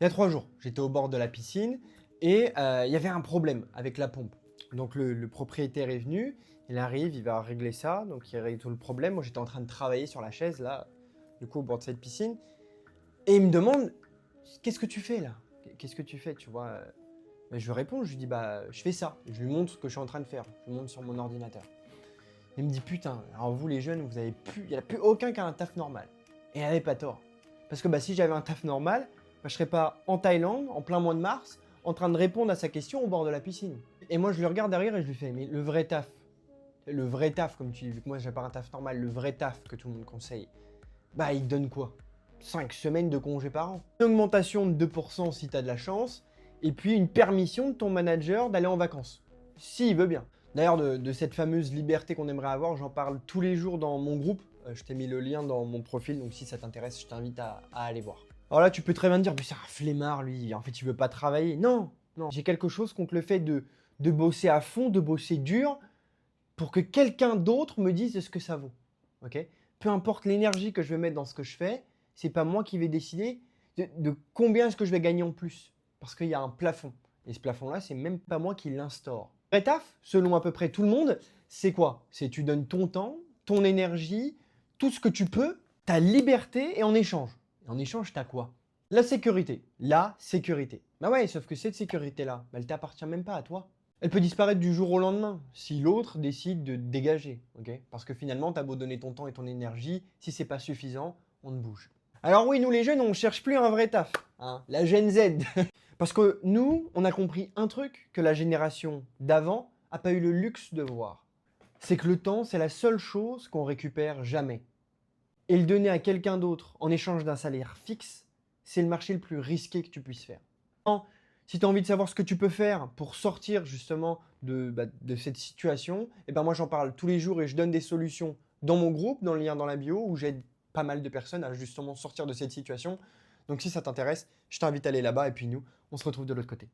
Il y a 3 jours, j'étais au bord de la piscine et il y avait un problème avec la pompe. Donc le propriétaire est venu, il arrive, il va régler ça, donc il règle tout le problème. Moi, j'étais en train de travailler sur la chaise, là, du coup, au bord de cette piscine. Et il me demande, qu'est-ce que tu fais là? Qu'est-ce que tu fais, tu vois? Ben, je lui réponds, je lui dis, bah, je fais ça. Je lui montre ce que je suis en train de faire. Je lui montre sur mon ordinateur. Il me dit, putain, alors vous les jeunes, vous avez plus, il n'y en a plus aucun qui a un taf normal. Et il avait pas tort. Parce que bah, si j'avais un taf normal, bah, je serais pas en Thaïlande, en plein mois de mars, en train de répondre à sa question au bord de la piscine. Et moi, je le regarde derrière et je lui fais, mais le vrai taf, comme tu dis, vu que moi, j'ai pas un taf normal, le vrai taf que tout le monde conseille, bah, il te donne quoi? 5 semaines de congé par an. Une augmentation de 2% si tu as de la chance, et puis une permission de ton manager d'aller en vacances. S'il veut bien. D'ailleurs, de cette fameuse liberté qu'on aimerait avoir, j'en parle tous les jours dans mon groupe. Je t'ai mis le lien dans mon profil, donc si ça t'intéresse, je t'invite à aller voir. Alors là, tu peux très bien te dire, mais c'est un flemmard, lui, en fait, il veut pas travailler. Non, non, j'ai quelque chose contre le fait de bosser à fond, de bosser dur, pour que quelqu'un d'autre me dise ce que ça vaut. Ok? Peu importe l'énergie que je vais mettre dans ce que je fais, c'est pas moi qui vais décider de combien est-ce que je vais gagner en plus. Parce qu'il y a un plafond. Et ce plafond-là, c'est même pas moi qui l'instaure. Vrai taf, selon à peu près tout le monde, c'est quoi? C'est tu donnes ton temps, ton énergie, tout ce que tu peux, ta liberté, et en échange. Et en échange, t'as quoi? La sécurité. La sécurité. Bah ouais, sauf que cette sécurité-là, bah, elle t'appartient même pas à toi. Elle peut disparaître du jour au lendemain si l'autre décide de dégager, ok? Parce que finalement, t'as beau donner ton temps et ton énergie, si c'est pas suffisant, on te bouge. Alors oui, nous les jeunes, on cherche plus un vrai taf, hein, la Gen Z. Parce que nous, on a compris un truc que la génération d'avant a pas eu le luxe de voir. C'est que le temps, c'est la seule chose qu'on récupère jamais. Et le donner à quelqu'un d'autre en échange d'un salaire fixe, c'est le marché le plus risqué que tu puisses faire. Si tu as envie de savoir ce que tu peux faire pour sortir justement de cette situation, et ben moi j'en parle tous les jours et je donne des solutions dans mon groupe, dans le lien dans la bio, où j'aide pas mal de personnes à justement sortir de cette situation. Donc si ça t'intéresse, je t'invite à aller là-bas et puis nous, on se retrouve de l'autre côté.